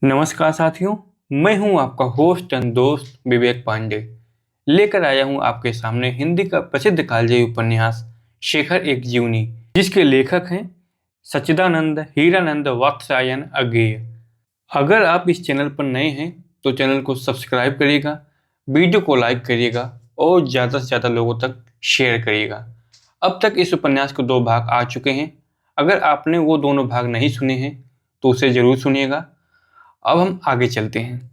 नमस्कार साथियों। मैं हूं आपका होस्ट एंड दोस्त विवेक पांडे। लेकर आया हूं आपके सामने हिंदी का प्रसिद्ध कालजयी उपन्यास शेखर एक जीवनी, जिसके लेखक हैं सच्चिदानंद हीरानंद वात्स्यायन अज्ञेय। अगर आप इस चैनल पर नए हैं तो चैनल को सब्सक्राइब करिएगा, वीडियो को लाइक करिएगा और ज़्यादा से ज़्यादा लोगों तक शेयर करिएगा। अब तक इस उपन्यास के 2 भाग आ चुके हैं। अगर आपने वो दोनों भाग नहीं सुने हैं तो उसे ज़रूर सुनिएगा। अब हम आगे चलते हैं।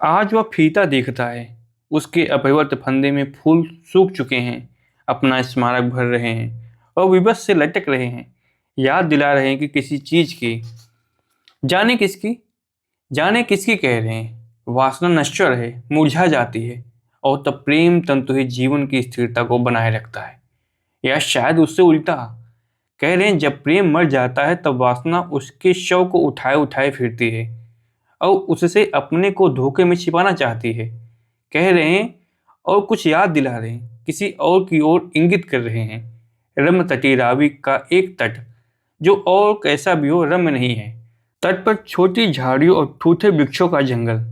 आज वह फीता देखता है। उसके अपरिवर्त फंदे में फूल सूख चुके हैं, अपना स्मारक भर रहे हैं और विवश से लटक रहे हैं, याद दिला रहे हैं कि किसी चीज की। जाने किसकी, जाने किसकी कह रहे हैं। वासना नश्वर है, मुरझा जाती है और तब प्रेम तंतु ही जीवन की स्थिरता को बनाए रखता है। या शायद उससे उल्टा कह रहे हैं, जब प्रेम मर जाता है तब वासना उसके शव को उठाए उठाए फिरती है और उससे अपने को धोखे में छिपाना चाहती है। कह रहे हैं और कुछ याद दिला रहे हैं, किसी और की ओर इंगित कर रहे हैं। रम्य तटी रावी का एक तट, जो और कैसा भी हो रम्य नहीं है। तट पर छोटी झाड़ियों और ठूठे वृक्षों का जंगल,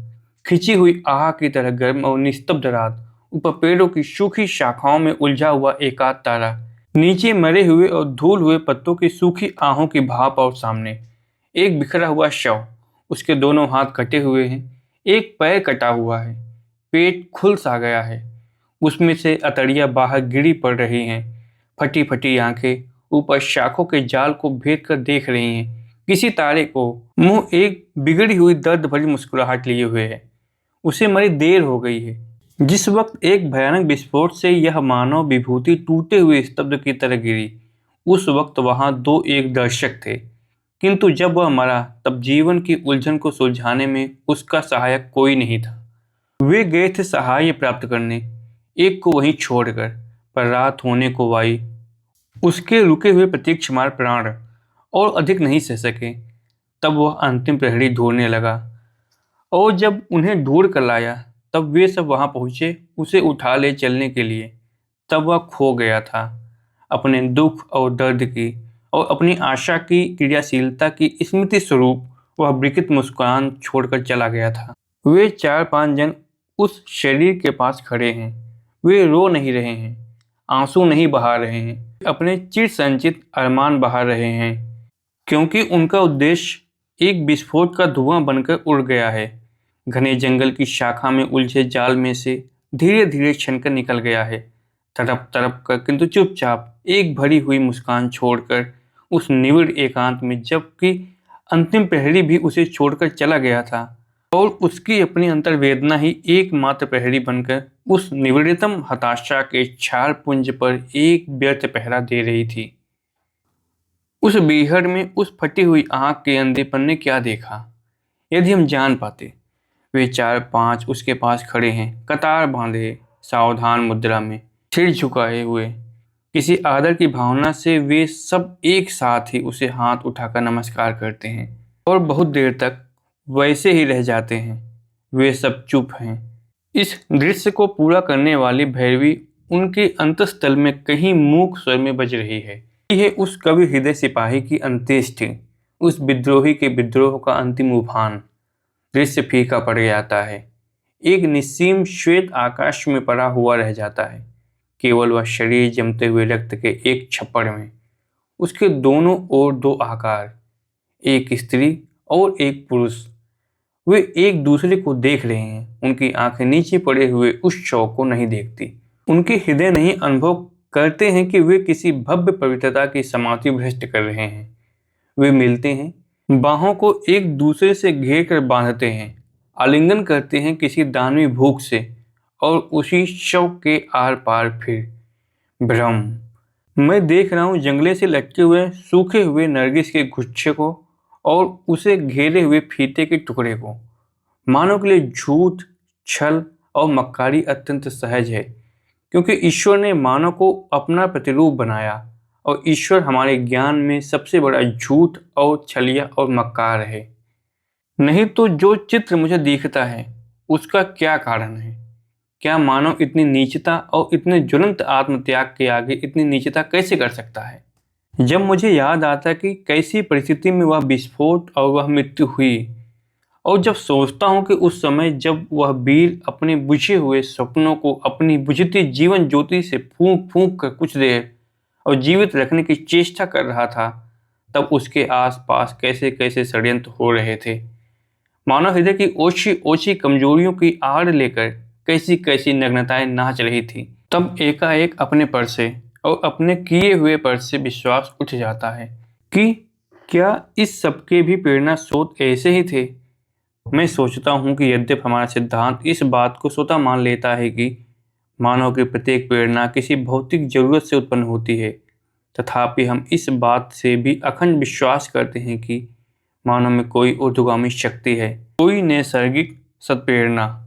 खिंची हुई आह की तरह गर्म और निस्तब्ध रात, ऊपर पेड़ों की सूखी शाखाओं में उलझा हुआ एकाध तारा, नीचे मरे हुए और धूल हुए पत्तों की सूखी आहों की भाप और सामने एक बिखरा हुआ शव। उसके दोनों हाथ कटे हुए हैं, एक पैर कटा हुआ है, पेट खुल सा गया है, उसमें से अतड़ियाँ बाहर गिरी पड़ रही हैं। फटी फटी आंखें ऊपर शाखों के जाल को भेद कर देख रही हैं किसी तारे को। मुंह एक बिगड़ी हुई दर्द भरी मुस्कुराहट लिए हुए है। उसे मरी देर हो गई है। जिस वक्त एक भयानक विस्फोट से यह मानव विभूति टूटे हुए स्तब्ध की तरह गिरी, उस वक्त वहां 2 एक दर्शक थे। किंतु जब वह मरा तब जीवन की उलझन को सुलझाने में उसका सहायक कोई नहीं था। वे गए थे सहाय प्राप्त करने, एक को वहीं छोड़कर, पर रात होने को आई। उसके रुके हुए प्रतीक्षमार प्राण और अधिक नहीं सह सके। तब वह अंतिम प्रहरी ढूंढने लगा और जब उन्हें ढूंढ कर लाया तब वे सब वहां पहुंचे उसे उठा ले चलने के लिए। तब वह खो गया था अपने दुख और दर्द की और अपनी आशा की क्रियाशीलता की स्मृति स्वरूप। वह विकृत मुस्कान छोड़कर चला गया था। वे 4-5 जन उस शरीर के पास खड़े हैं। वे रो नहीं रहे हैं, आंसू नहीं बहा रहे हैं, अपने चिर संचित अरमान बहा रहे हैं, क्योंकि उनका उद्देश्य एक विस्फोट का धुआं बनकर उड़ गया है। घने जंगल की शाखा में उलझे जाल में से धीरे धीरे छनकर निकल गया है, तड़प तड़प कर, किंतु चुपचाप, एक भरी हुई मुस्कान छोड़कर उस निविड़ एकांत में, जबकि अंतिम प्रहरी भी उसे छोड़कर चला गया था और उसकी अपनी अंतर्वेदना ही एकमात्र प्रहरी बनकर उस निविड़तम हताशा के क्षार पुंज पर एक व्यर्थ पहरा दे रही थी। उस बीहड़ में उस फटी हुई आंख के अंधेपन ने क्या देखा, यदि हम जान पाते। वे 4-5 उसके पास खड़े हैं, कतार बांधे, सावधान मुद्रा में, सिर झुकाए हुए। किसी आदर की भावना से वे सब एक साथ ही उसे हाथ उठाकर नमस्कार करते हैं और बहुत देर तक वैसे ही रह जाते हैं। वे सब चुप हैं। इस दृश्य को पूरा करने वाली भैरवी उनके अंतस्थल में कहीं मूक स्वर में बज रही है। यह उस कवि हृदय सिपाही की अंत्येष्टि, उस विद्रोही के विद्रोह का अंतिम उफान। दृश्य फीका पड़ जाता है, एक निस्सीम श्वेत आकाश में पड़ा हुआ रह जाता है। केवल वह शरीर जमते हुए रक्त के एक छप्पड़ में, उसके दोनों ओर 2 आकार, एक स्त्री और एक पुरुष। वे एक दूसरे को देख रहे हैं। उनकी आंखें नीचे पड़े हुए उस शव को नहीं देखती। उनके हृदय नहीं अनुभव करते हैं कि वे किसी भव्य पवित्रता की समाधि भ्रष्ट कर रहे हैं। वे मिलते हैं, बाहों को एक दूसरे से घेर कर बांधते हैं, आलिंगन करते हैं किसी दानवी भूख से, और उसी शव के आर पार फिर भ्रम। मैं देख रहा हूं जंगले से लटके हुए सूखे हुए नरगिस के गुच्छे को और उसे घेरे हुए फीते के टुकड़े को। मानव के लिए झूठ, छल और मक्कारी अत्यंत सहज है, क्योंकि ईश्वर ने मानव को अपना प्रतिरूप बनाया और ईश्वर हमारे ज्ञान में सबसे बड़ा झूठ और छलिया और मक्कार है। नहीं तो जो चित्र मुझे दिखता है उसका क्या कारण है? क्या मानव इतनी नीचता और इतने ज्वलंत आत्मत्याग के आगे इतनी नीचता कैसे कर सकता है? जब मुझे याद आता कि कैसी परिस्थिति में वह विस्फोट और वह मृत्यु हुई, और जब सोचता हूँ कि उस समय जब वह वीर अपने बुझे हुए सपनों को अपनी बुझती जीवन ज्योति से फूंक फूंक कर कुछ देर और जीवित रखने की चेष्टा कर रहा था, तब उसके आसपास कैसे कैसे षड्यंत्र हो रहे थे। मानव हृदय की ओछी ओछी कमजोरियों की आड़ लेकर कैसी कैसी नग्नताएं नाच रही थी। तब एकाएक अपने पर से और अपने किए हुए पर से विश्वास उठ जाता है कि क्या इस सबके भी प्रेरणा स्रोत ऐसे ही थे। मैं सोचता हूँ कि यद्यपि हमारा सिद्धांत इस बात को स्वतः मान लेता है कि मानव की प्रत्येक प्रेरणा किसी भौतिक जरूरत से उत्पन्न होती है, तथापि हम इस बात से भी अखंड विश्वास करते हैं कि मानव में कोई ऊर्ध्वगामी शक्ति है, कोई नैसर्गिक सत्प्रेरणा।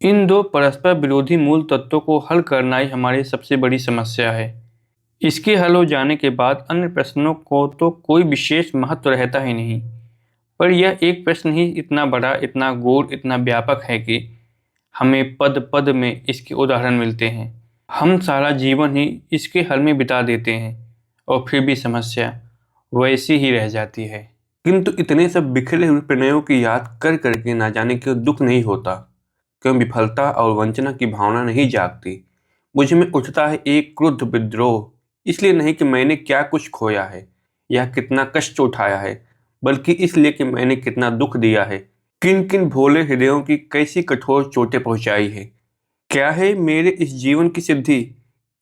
इन दो परस्पर विरोधी मूल तत्वों को हल करना ही हमारी सबसे बड़ी समस्या है। इसके हल हो जाने के बाद अन्य प्रश्नों को तो कोई विशेष महत्व रहता ही नहीं, पर यह एक प्रश्न ही इतना बड़ा, इतना गूढ़, इतना व्यापक है कि हमें पद पद में इसके उदाहरण मिलते हैं। हम सारा जीवन ही इसके हल में बिता देते हैं और फिर भी समस्या वैसी ही रह जाती है। किंतु इतने सब बिखरे हुए प्रणयों की याद कर करके ना जाने क्यों दुख नहीं होता, क्यों विफलता और वंचना की भावना नहीं जागती। मुझ में उठता है एक क्रुद्ध विद्रोह, इसलिए नहीं कि मैंने क्या कुछ खोया है या कितना कष्ट उठाया है, बल्कि इसलिए कि मैंने कितना दुख दिया है, किन किन भोले हृदयों की कैसी कठोर चोटें पहुंचाई है। क्या है मेरे इस जीवन की सिद्धि,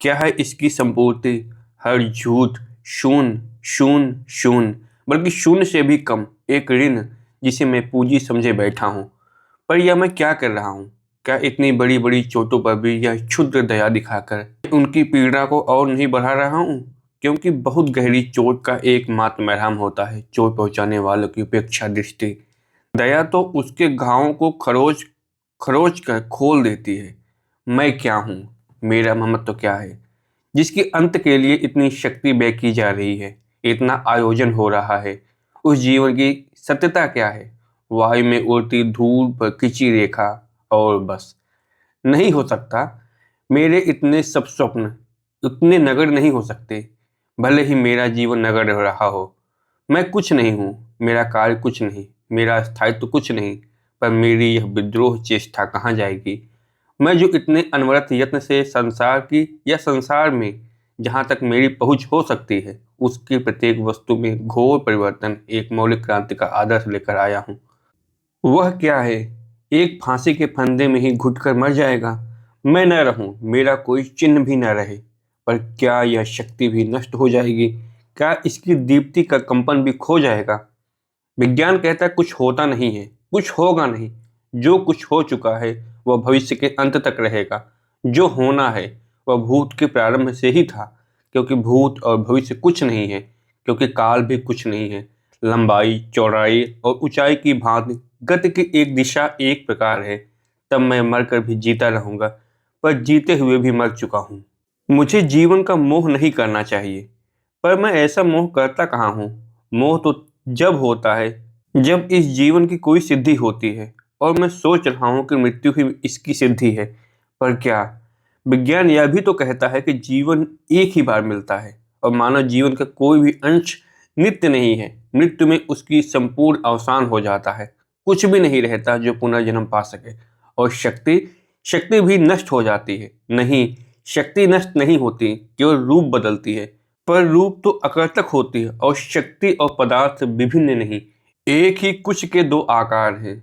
क्या है इसकी संपूर्ति। हर झूठ शून्य शून्य शून्य, बल्कि शून्य से भी कम एक ऋण जिसे मैं पूंजी समझे बैठा हूँ। पर यह मैं क्या कर रहा हूँ? क्या इतनी बड़ी बड़ी चोटों पर भी यह क्षुद्र दया दिखाकर उनकी पीड़ा को और नहीं बढ़ा रहा हूँ? क्योंकि बहुत गहरी चोट का एकमात्र मरहम होता है चोट पहुंचाने वालों की उपेक्षा दृष्टि। दया तो उसके घावों को खरोच खरोच कर खोल देती है। मैं क्या हूँ, मेरा महत्व क्या है, जिसकी अंत के लिए इतनी शक्ति व्यय की जा रही है, इतना आयोजन हो रहा है। उस जीवन की सत्यता क्या है? वायु में उड़ती धूल पर खिंची रेखा और बस। नहीं हो सकता। मेरे इतने सब स्वप्न उतने नगर नहीं हो सकते, भले ही मेरा जीवन नगर रहा हो। मैं कुछ नहीं हूँ, मेरा कार्य कुछ नहीं, मेरा स्थायित्व कुछ नहीं, पर मेरी यह विद्रोह चेष्टा कहाँ जाएगी? मैं जो इतने अनवरत यत्न से संसार की या संसार में जहाँ तक मेरी पहुँच हो सकती है उसकी प्रत्येक वस्तु में घोर परिवर्तन, एक मौलिक क्रांति का आदर्श लेकर आया हूँ। वह क्या है? एक फांसी के फंदे में ही घुटकर मर जाएगा। मैं न रहूं, मेरा कोई चिन्ह भी न रहे, पर क्या यह शक्ति भी नष्ट हो जाएगी? क्या इसकी दीप्ति का कंपन भी खो जाएगा? विज्ञान कहता है कुछ होता नहीं है, कुछ होगा नहीं। जो कुछ हो चुका है वह भविष्य के अंत तक रहेगा। जो होना है वह भूत के प्रारंभ से ही था, क्योंकि भूत और भविष्य कुछ नहीं है, क्योंकि काल भी कुछ नहीं है। लंबाई, चौड़ाई और ऊंचाई की भांति गति की एक दिशा एक प्रकार है। तब मैं मरकर भी जीता रहूंगा, पर जीते हुए भी मर चुका हूँ। मुझे जीवन का मोह नहीं करना चाहिए, पर मैं ऐसा मोह करता कहाँ हूँ? मोह तो जब होता है जब इस जीवन की कोई सिद्धि होती है, और मैं सोच रहा हूँ कि मृत्यु ही इसकी सिद्धि है। पर क्या? विज्ञान यह भी तो कहता है कि जीवन एक ही बार मिलता है और मानव जीवन का कोई भी अंश नित्य नहीं है। मृत्यु में उसकी संपूर्ण अवसान हो जाता है, कुछ भी नहीं रहता जो पुनर्जन्म पा सके। और शक्ति शक्ति भी नष्ट हो जाती है। नहीं, शक्ति नष्ट नहीं होती, केवल रूप बदलती है। पर रूप तो अकर्तक होती है और शक्ति और पदार्थ विभिन्न नहीं, एक ही कुछ के दो आकार हैं।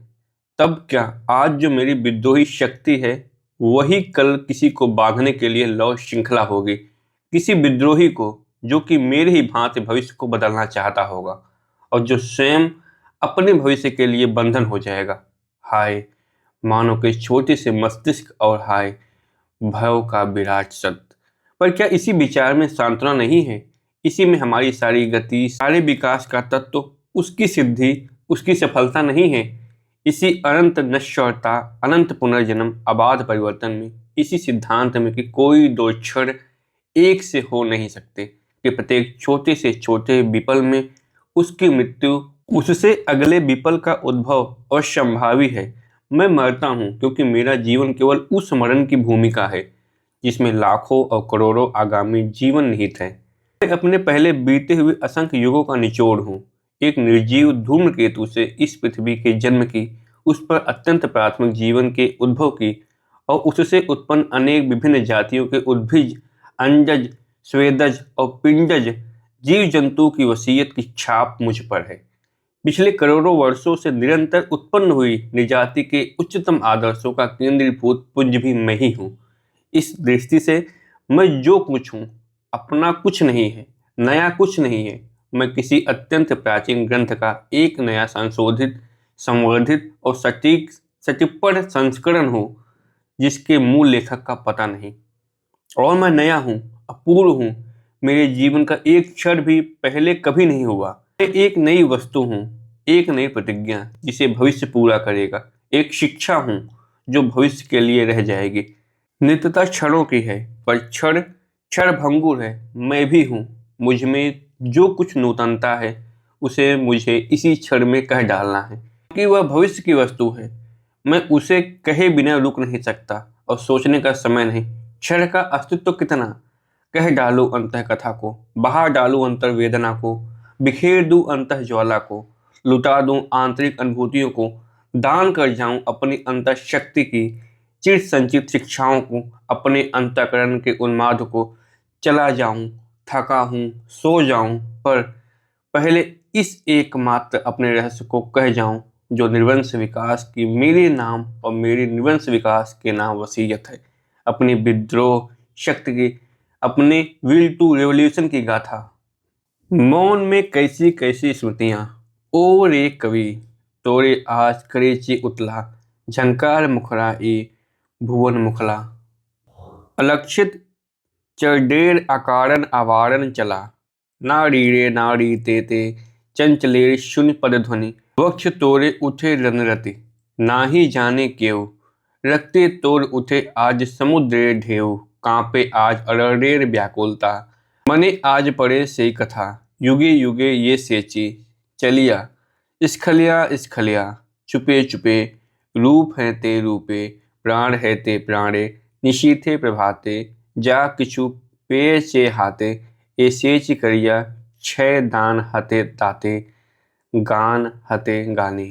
तब क्या आज जो मेरी विद्रोही शक्ति है वही कल किसी को बांधने के लिए लौ श्रृंखला होगी, किसी विद्रोही को जो कि मेरे ही भांति भविष्य को बदलना चाहता होगा और जो स्वयं अपने भविष्य के लिए बंधन हो जाएगा। हाय मानव के छोटे से मस्तिष्क और हाय भय का विराट सत्य। पर क्या इसी विचार में सांत्वना नहीं है? इसी में हमारी सारी गति, सारे विकास का तत्व, उसकी सिद्धि, उसकी सफलता नहीं है? इसी अनंत नश्वरता, अनंत पुनर्जन्म, अबाध परिवर्तन में, इसी सिद्धांत में कि कोई दो क्षण एक से हो नहीं सकते, कि प्रत्येक छोटे से छोटे विपल में उसकी मृत्यु, उससे अगले विपल का उद्भव और संभावी है। मैं मरता हूँ क्योंकि मेरा जीवन केवल उस मरण की भूमिका है जिसमें लाखों और करोड़ों आगामी जीवन निहित है। मैं अपने पहले बीते हुए असंख्य युगों का निचोड़ हूँ। एक निर्जीव धूम्रकेतु से इस पृथ्वी के जन्म की उस पर अत्यंत प्राथमिक जीवन के उद्भव की और उससे उत्पन्न अनेक विभिन्न जातियों के उद्भिज, अंडज, स्वेदज और पिंडज जीव जंतु की वसीयत की छाप मुझ पर है। पिछले करोड़ों वर्षों से निरंतर उत्पन्न हुई निजाति के उच्चतम आदर्शों का केंद्रीभूत पुंज भी मैं ही हूँ। इस दृष्टि से मैं जो कुछ हूँ अपना कुछ नहीं है, नया कुछ नहीं है। मैं किसी अत्यंत प्राचीन ग्रंथ का एक नया संशोधित, संवर्धित और सटीक सटिप्पण संस्करण हूँ जिसके मूल लेखक का पता नहीं। और मैं नया हूँ, अपूर्व हूँ। मेरे जीवन का एक क्षण भी पहले कभी नहीं हुआ। मैं एक नई वस्तु हूँ, एक नई प्रतिज्ञा जिसे भविष्य पूरा करेगा। एक शिक्षा हूँ जो भविष्य के लिए रह जाएगी। नित्यता क्षणों की है, पर क्षण क्षण भंगुर है। मैं भी हूँ। मुझ में जो कुछ नूतनता है उसे मुझे इसी क्षण में कह डालना है, क्योंकि वह भविष्य की वस्तु है। मैं उसे कहे बिना रुक नहीं सकता और सोचने का समय नहीं। क्षण का अस्तित्व कितना, कह डालूं अंतः कथा को, बहा डालूं अंतर वेदना को, बिखेर दूं अंतः ज्वाला को, लुटा दूं आंतरिक अनुभूतियों को, दान कर जाऊं अपनी अंतर शक्ति की चिर संचित शिक्षाओं को, अपने अंतःकरण के उन्माद को, चला जाऊं, थका हूं, सो जाऊं, पर पहले इस एकमात्र अपने रहस्य को कह जाऊं जो निर्वंश विकास की मेरे नाम और मेरी निर्वंश विकास के नाम वसीयत है। अपनी विद्रोह शक्ति की, अपने विल टू रेवोल्यूशन की गाथा। मौन में कैसी कैसी स्मृतियां, ओ रे कवि तोरे आज करेची उतला, झंकार मुखरा ए भुवन मुखला। अलक्षित चरडेर अकारण अवारण चला, नारी रे नारी ते चंचलेर शून्य पद ध्वनि। वक्ष तोरे उठे रनरति, नाही जाने क्यों, रखते तोड़ उठे आज समुद्रे ढेउ, कांपे आज अरडेर व्याकुलता। मने आज पड़े से कथा, युगे युगे ये सेची, चलिया स्खलिया स्खलिया, चुपे चुपे, रूप है ते रूपे, प्राण है ते प्राणे, निशीथे प्रभाते, जा किछु पेय चे हाते, ए सेच करिया, क्षय दान हते ताते, गान हते गाने।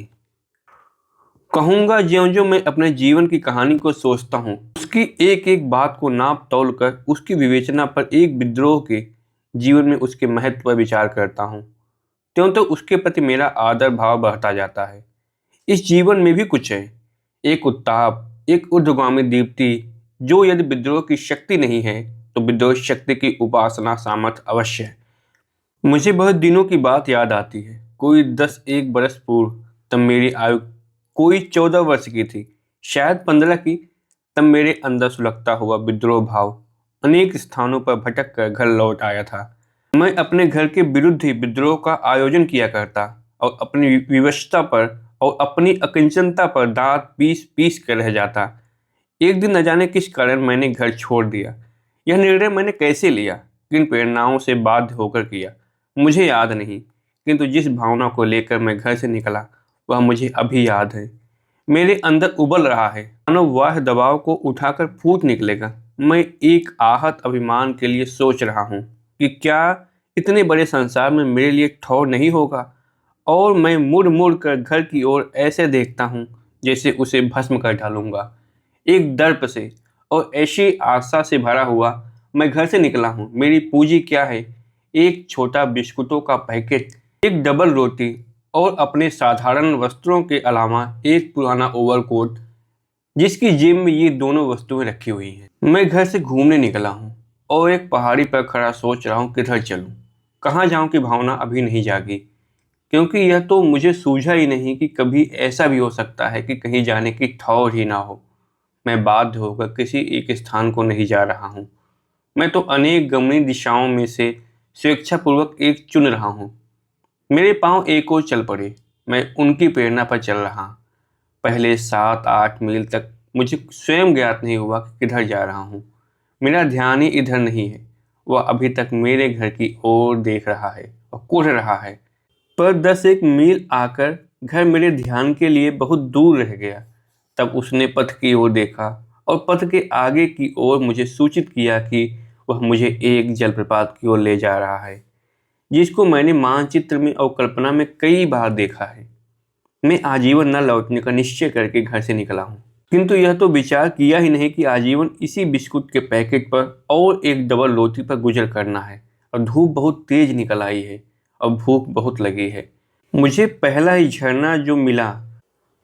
कहूँगा ज्यों ज्यों मैं अपने जीवन की कहानी को सोचता हूँ, उसकी एक एक बात को नाप तौल कर उसकी विवेचना पर एक विद्रोह के जीवन में उसके महत्व पर विचार करता हूँ, त्यों तो उसके प्रति मेरा आदर भाव बढ़ता जाता है। इस जीवन में भी कुछ है, एक उत्ताप, एक ऊर्ध्वगामी दीप्ति, जो यदि विद्रोह की शक्ति नहीं है तो विद्रोह शक्ति की उपासना सामर्थ्य अवश्य है। मुझे बहुत दिनों की बात याद आती है। कोई 10-1 बरस पूर्व, तब मेरी आयु कोई 14 वर्ष की थी, शायद 15 की। तब मेरे अंदर सुलगता हुआ विद्रोह भाव अनेक स्थानों पर भटक कर घर लौट आया था। मैं अपने घर के विरुद्ध ही विद्रोह का आयोजन किया करता और अपनी विवशता पर और अपनी अकिंचनता पर दांत पीस पीस कर रह जाता। एक दिन न जाने किस कारण मैंने घर छोड़ दिया। यह निर्णय मैंने कैसे लिया, किन प्रेरणाओं से बाध्य होकर किया, मुझे याद नहीं, किंतु जिस भावना को लेकर मैं घर से निकला वह मुझे अभी याद है। मेरे अंदर उबल रहा है, मानो वह दबाव को उठाकर फूट निकलेगा। मैं एक आहत अभिमान के लिए सोच रहा हूँ कि क्या इतने बड़े संसार में मेरे लिए ठौर नहीं होगा, और मैं मुड़ मुड़ कर घर की ओर ऐसे देखता हूँ जैसे उसे भस्म कर डालूंगा। एक दर्प से और ऐसी आशा से भरा हुआ मैं घर से निकला हूँ। मेरी पूंजी क्या है? एक छोटा बिस्कुटों का पैकेट, एक डबल रोटी और अपने साधारण वस्त्रों के अलावा एक पुराना ओवरकोट जिसकी जेब में ये दोनों वस्तुएं रखी हुई हैं। मैं घर से घूमने निकला हूँ और एक पहाड़ी पर खड़ा सोच रहा हूँ किधर चलूँ, कहाँ जाऊँ की भावना अभी नहीं जागी, क्योंकि यह तो मुझे सूझा ही नहीं कि कभी ऐसा भी हो सकता है कि कहीं जाने की ठौर ही ना हो। मैं बाध्य होकर किसी एक स्थान को नहीं जा रहा हूँ। मैं तो अनेक गमनी दिशाओं में से स्वेच्छापूर्वक एक चुन रहा हूँ। मेरे पांव एक ओर चल पड़े, मैं उनकी प्रेरणा पर चल रहा। पहले 7-8 मील तक मुझे स्वयं ज्ञात नहीं हुआ कि किधर जा रहा हूँ। मेरा ध्यान ही इधर नहीं है, वह अभी तक मेरे घर की ओर देख रहा है और कुढ़ रहा है। पर 10-1 मील आकर घर मेरे ध्यान के लिए बहुत दूर रह गया। तब उसने पथ की ओर देखा और पथ के आगे की ओर मुझे सूचित किया कि वह मुझे एक जलप्रपात की ओर ले जा रहा है, जिसको मैंने मानचित्र में और कल्पना में कई बार देखा है। मैं आजीवन न लौटने का निश्चय करके घर से निकला हूँ। किंतु यह तो विचार किया ही नहीं कि आजीवन इसी बिस्कुट के पैकेट पर और एक डबल रोटी पर गुजर करना है। और धूप बहुत तेज निकल आई है और भूख बहुत लगी है। मुझे पहला ही झरना जो मिला,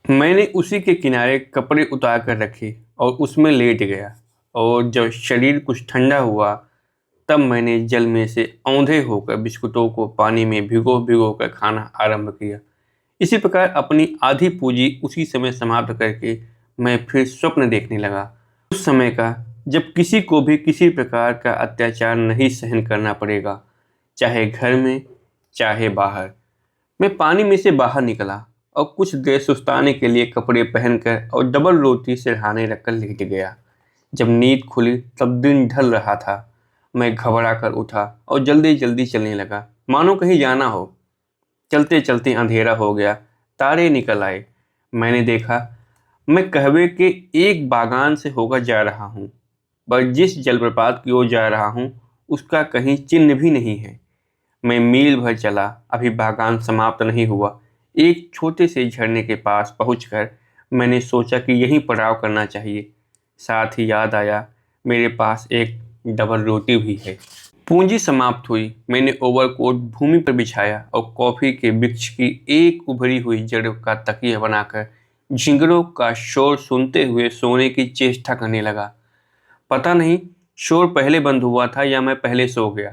मैंने उसी के किनारे कपड़े उतार कर रखे और उसमें लेट गया। और जब शरीर कुछ ठंडा हुआ, तब मैंने जल में से औंधे होकर बिस्कुटों को पानी में भिगो भिगो कर खाना आरंभ किया। इसी प्रकार अपनी आधी पूंजी उसी समय समाप्त करके मैं फिर स्वप्न देखने लगा, उस समय का जब किसी को भी किसी प्रकार का अत्याचार नहीं सहन करना पड़ेगा, चाहे घर में चाहे बाहर। मैं पानी में से बाहर निकला और कुछ देर सुस्ताने के लिए कपड़े पहनकर और डबल रोटी सिरहाने रखकर लेट गया। जब नींद खुली तब दिन ढल रहा था। मैं घबरा कर उठा और जल्दी जल्दी चलने लगा, मानो कहीं जाना हो। चलते चलते अंधेरा हो गया, तारे निकल आए। मैंने देखा मैं कहवे के एक बागान से होकर जा रहा हूँ, पर जिस जलप्रपात की ओर जा रहा हूँ उसका कहीं चिन्ह भी नहीं है। मैं मील भर चला, अभी बागान समाप्त नहीं हुआ। एक छोटे से झरने के पास पहुंचकर मैंने सोचा कि यहीं पड़ाव करना चाहिए। साथ ही याद आया मेरे पास एक डबल रोटी भी है। पूंजी समाप्त हुई। मैंने ओवरकोट भूमि पर बिछाया और कॉफी के वृक्ष की एक उभरी हुई जड़ का तकिया बनाकर झिंगरों का शोर सुनते हुए सोने की चेष्टा करने लगा। पता नहीं शोर पहले बंद हुआ था या मैं पहले सो गया,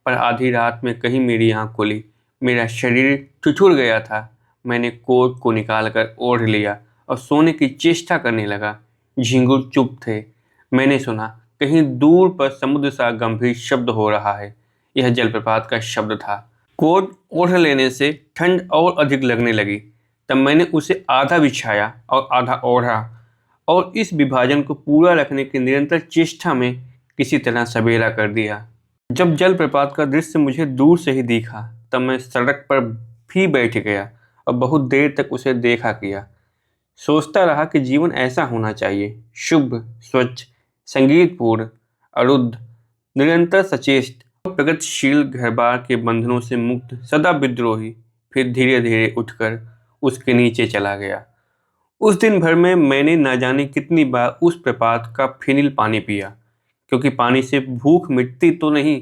पर आधी रात में कहीं मेरी आंख खुली। मेरा शरीर ठिठुर गया था। मैंने कोट को निकालकर ओढ़ लिया और सोने की चेष्टा करने लगा। झिंगुर चुप थे। मैंने सुना कहीं दूर पर समुद्र सा गंभीर शब्द हो रहा है। यह जलप्रपात का शब्द था। कोट ओढ़ लेने से ठंड और अधिक लगने लगी। तब मैंने उसे आधा बिछाया और आधा ओढ़ा और इस विभाजन को पूरा रखने की निरंतर चेष्टा में किसी तरह सवेरा कर दिया। जब जलप्रपात का दृश्य मुझे दूर से ही दिखा, तब मैं सड़क पर भी बैठ गया और बहुत देर तक उसे देखा किया। सोचता रहा कि जीवन ऐसा होना चाहिए, शुभ, स्वच्छ, संगीतपूर्ण, अरुद्ध, निरंतर सचेष्ट और प्रगतिशील, घर बार के बंधनों से मुक्त, सदा विद्रोही। फिर धीरे धीरे उठकर उसके नीचे चला गया। उस दिन भर में मैंने न जाने कितनी बार उस प्रपात का फिनिल पानी पिया, क्योंकि पानी से भूख मिटती तो नहीं,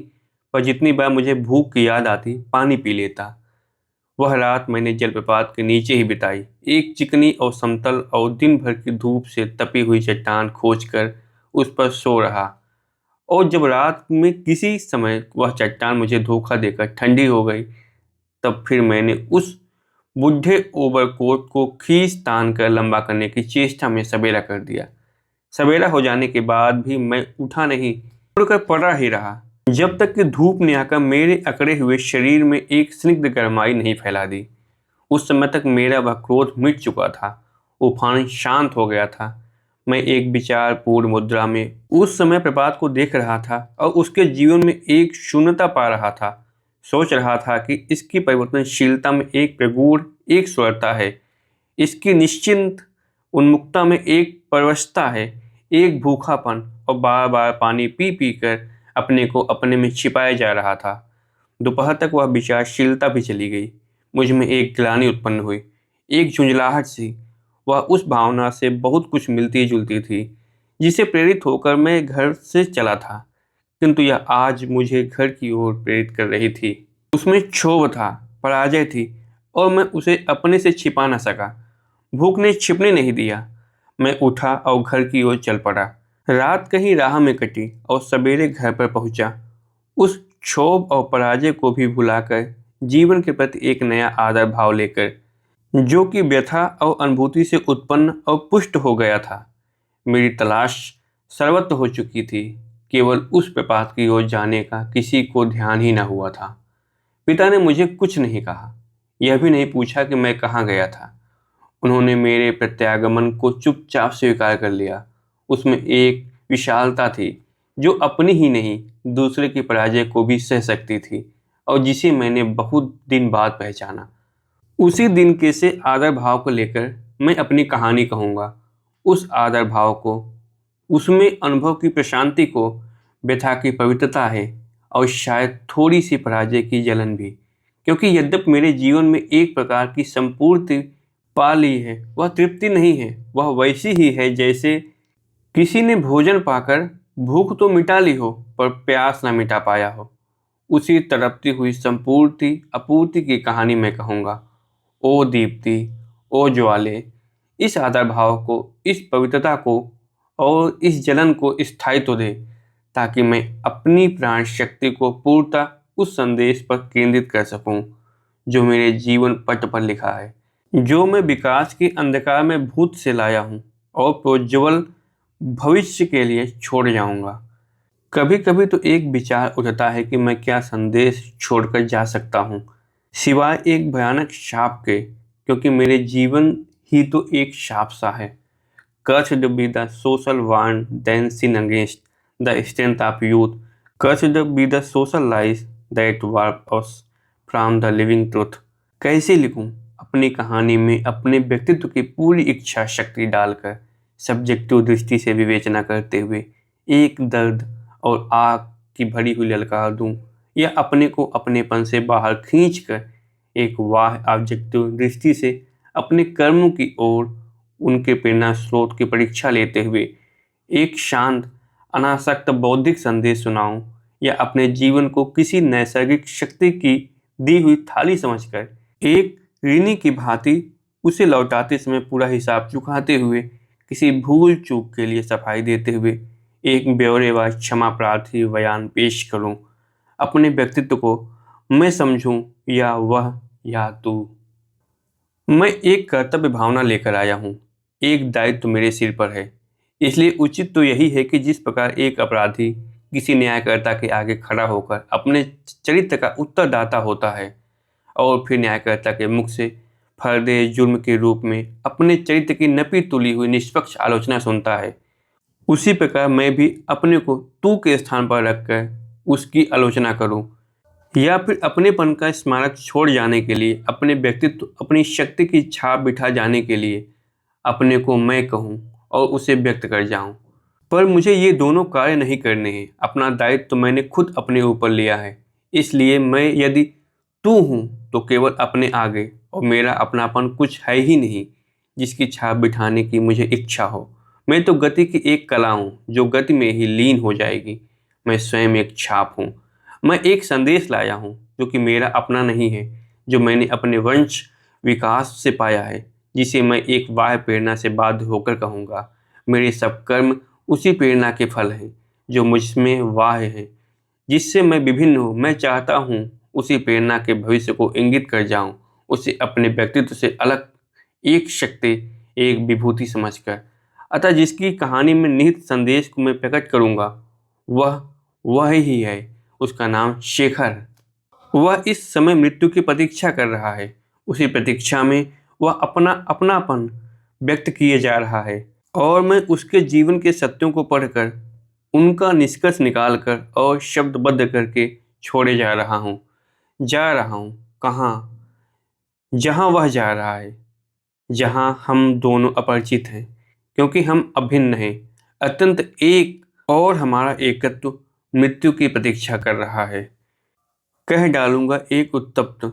पर जितनी बार मुझे भूख की याद आती पानी पी लेता। वह रात मैंने जलप्रपात के नीचे ही बिताई, एक चिकनी और समतल और दिन भर की धूप से तपी हुई चट्टान खोजकर उस पर सो रहा। और जब रात में किसी समय वह चट्टान मुझे धोखा देकर ठंडी हो गई, तब फिर मैंने उस बूढ़े ओवरकोट को खींच तान कर लंबा करने की चेष्टा में सवेरा कर दिया। सवेरा हो जाने के बाद भी मैं उठा नहीं, उड़कर पड़ा ही रहा, जब तक कि धूप ने आकर मेरे अकड़े हुए शरीर में एक स्निग्ध गरमाई नहीं फैला दी। उस समय तक मेरा वह क्रोध मिट चुका था, उफान शांत हो गया था। मैं एक विचारपूर्ण मुद्रा में उस समय प्रपात को देख रहा था और उसके जीवन में एक शून्यता पा रहा था। सोच रहा था कि इसकी परिवर्तनशीलता में एक प्रगूढ़ एक स्वरता है, इसकी निश्चिंत उन्मुक्ता में एक परवशता है, एक भूखापन, और बार बार पानी पी पी कर अपने को अपने में छिपाया जा रहा था। दोपहर तक वह विचारशीलता भी चली गई। मुझ में एक ग्लानि उत्पन्न हुई, एक झुंझलाहट सी। वह उस भावना से बहुत कुछ मिलती जुलती थी जिसे प्रेरित होकर मैं घर से चला था, किंतु यह आज मुझे घर की ओर प्रेरित कर रही थी। उसमें क्षोभ था, पराजय थी, और मैं उसे अपने से छिपा न सका। भूख ने छिपने नहीं दिया। मैं उठा और घर की ओर चल पड़ा। रात कहीं राह में कटी और सवेरे घर पर पहुंचा, उस क्षोभ और पराजय को भी भुलाकर जीवन के प्रति एक नया आदर भाव लेकर, जो कि व्यथा और अनुभूति से उत्पन्न और पुष्ट हो गया था। मेरी तलाश सर्वत्र हो चुकी थी, केवल उस प्रपात की ओर जाने का किसी को ध्यान ही न हुआ था। पिता ने मुझे कुछ नहीं कहा, यह भी नहीं पूछा कि मैं कहाँ गया था। उन्होंने मेरे प्रत्यागमन को चुपचाप स्वीकार कर लिया। उसमें एक विशालता थी जो अपनी ही नहीं दूसरे की पराजय को भी सह सकती थी, और जिसे मैंने बहुत दिन बाद पहचाना। उसी दिन के से आदर भाव को लेकर मैं अपनी कहानी कहूँगा। उस आदर भाव को, उसमें अनुभव की प्रशांति को, व्यथा की पवित्रता है, और शायद थोड़ी सी पराजय की जलन भी, क्योंकि यद्यपि मेरे जीवन में एक प्रकार की संपूर्ण पा ली है वह तृप्ति नहीं है, वह वैसी ही है जैसे किसी ने भोजन पाकर भूख तो मिटा ली हो पर प्यास ना मिटा पाया हो। उसी तड़पती हुई संपूर्ति अपूर्ति की कहानी मैं कहूँगा। ओ दीप्ति, ओ ज्वाले, इस आदर भाव को, इस पवित्रता को और इस जलन को स्थायित्व दे, ताकि मैं अपनी प्राण शक्ति को पूर्णतः उस संदेश पर केंद्रित कर सकूं जो मेरे जीवन पट पर लिखा है, जो मैं विकास के अंधकार में भूत से लाया हूं और प्रोज्वल भविष्य के लिए छोड़ जाऊंगा। कभी कभी तो एक विचार उठता है कि मैं क्या संदेश छोड़कर जा सकता हूँ, सिवाय एक भयानक शाप के, क्योंकि मेरे जीवन ही तो एक शाप सा है। Cursed be the social want then sin against the strength of youth. Cursed be the social lies that warp us from the living truth. कैसे लिखूं अपनी कहानी में अपने व्यक्तित्व की पूरी इच्छा शक्ति डालकर, सब्जेक्टिव दृष्टि से विवेचना करते हुए एक दर्द और आग की भरी हुई ललकार दूं, या अपने को अपनेपन से बाहर खींचकर एक वाह ऑब्जेक्टिव दृष्टि से अपने कर्मों की ओर उनके प्रेरणा स्रोत की परीक्षा लेते हुए एक शांत अनासक्त बौद्धिक संदेश सुनाऊं, या अपने जीवन को किसी नैसर्गिक शक्ति की दी हुई थाली समझकर एक ऋणी की भांति उसे लौटाते समय पूरा हिसाब चुकाते हुए किसी भूल चूक के लिए सफाई देते हुए एक ब्यौरेवार क्षमा प्रार्थी बयान पेश करूं। अपने व्यक्तित्व को मैं समझूं या वह या तू। मैं एक कर्तव्य भावना लेकर आया हूं, एक दायित्व मेरे सिर पर है। इसलिए उचित तो यही है कि जिस प्रकार एक अपराधी किसी न्यायकर्ता के आगे खड़ा होकर अपने चरित्र का उत्तरदाता होता है और फिर न्यायकर्ता के मुख से फर्दे जुर्म के रूप में अपने चरित्र की नपी तुली हुई निष्पक्ष आलोचना सुनता है, उसी प्रकार मैं भी अपने को तू के स्थान पर रखकर उसकी आलोचना करूं, या फिर अपनेपन का स्मारक छोड़ जाने के लिए, अपने व्यक्तित्व अपनी शक्ति की छाप बिठा जाने के लिए अपने को मैं कहूं और उसे व्यक्त कर जाऊं। पर मुझे ये दोनों कार्य नहीं करने हैं। अपना दायित्व तो मैंने खुद अपने ऊपर लिया है, इसलिए मैं यदि तू हूं तो केवल अपने आगे, और मेरा अपनापन कुछ है ही नहीं जिसकी छाप बिठाने की मुझे इच्छा हो। मैं तो गति की एक कला हूं जो गति में ही लीन हो जाएगी। मैं स्वयं एक छाप हूं। मैं एक संदेश लाया हूं जो कि मेरा अपना नहीं है, जो मैंने अपने वंश विकास से पाया है, जिसे मैं एक बाह्य प्रेरणा से बाध्य होकर कहूँगा। मेरे सब कर्म उसी प्रेरणा के फल हैं जो मुझमें वाह्य है, जिससे मैं विभिन्न हूँ। मैं चाहता हूँ उसी प्रेरणा के भविष्य को इंगित कर जाऊँ, उसे अपने व्यक्तित्व से अलग एक शक्ति, एक विभूति समझकर। अतः जिसकी कहानी में निहित संदेश को मैं प्रकट करूँगा वह ही है। उसका नाम शेखर। वह इस समय मृत्यु की प्रतीक्षा कर रहा है। उसी प्रतीक्षा में वह अपना अपनापन व्यक्त किए जा रहा है, और मैं उसके जीवन के सत्यों को पढ़कर उनका निष्कर्ष निकालकर और शब्दबद्ध करके छोड़े जा रहा हूँ कहाँ? जहाँ वह जा रहा है, जहाँ हम दोनों अपरिचित हैं, क्योंकि हम अभिन्न हैं, अत्यंत एक, और हमारा एकत्व मृत्यु की प्रतीक्षा कर रहा है। कह डालूंगा एक उत्तप्त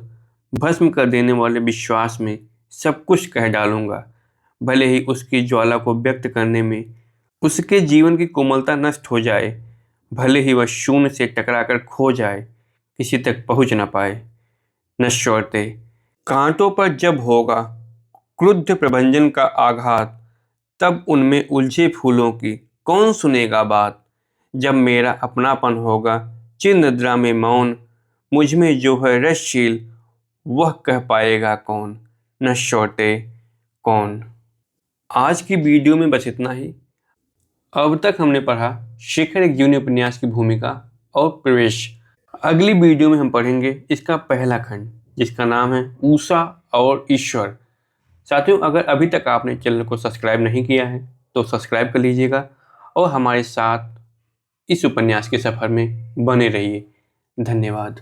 भस्म कर देने वाले विश्वास में सब कुछ कह डालूंगा, भले ही उसकी ज्वाला को व्यक्त करने में उसके जीवन की कोमलता नष्ट हो जाए, भले ही वह शून्य से टकराकर खो जाए, किसी तक पहुंच न पाए। नश्वरते, कांटों पर जब होगा क्रुद्ध प्रभंजन का आघात, तब उनमें उलझे फूलों की कौन सुनेगा बात। जब मेरा अपनापन होगा चिन्निद्रा में मौन, मुझ में जो है रसशील वह कह पाएगा कौन। नश्वरते कौन। आज की वीडियो में बस इतना ही। अब तक हमने पढ़ा शेखर एक जीवनी उपन्यास की भूमिका और प्रवेश। अगली वीडियो में हम पढ़ेंगे इसका पहला खंड, जिसका नाम है उषा और ईश्वर। साथियों, अगर अभी तक आपने चैनल को सब्सक्राइब नहीं किया है तो सब्सक्राइब कर लीजिएगा और हमारे साथ इस उपन्यास के सफ़र में बने रहिए। धन्यवाद।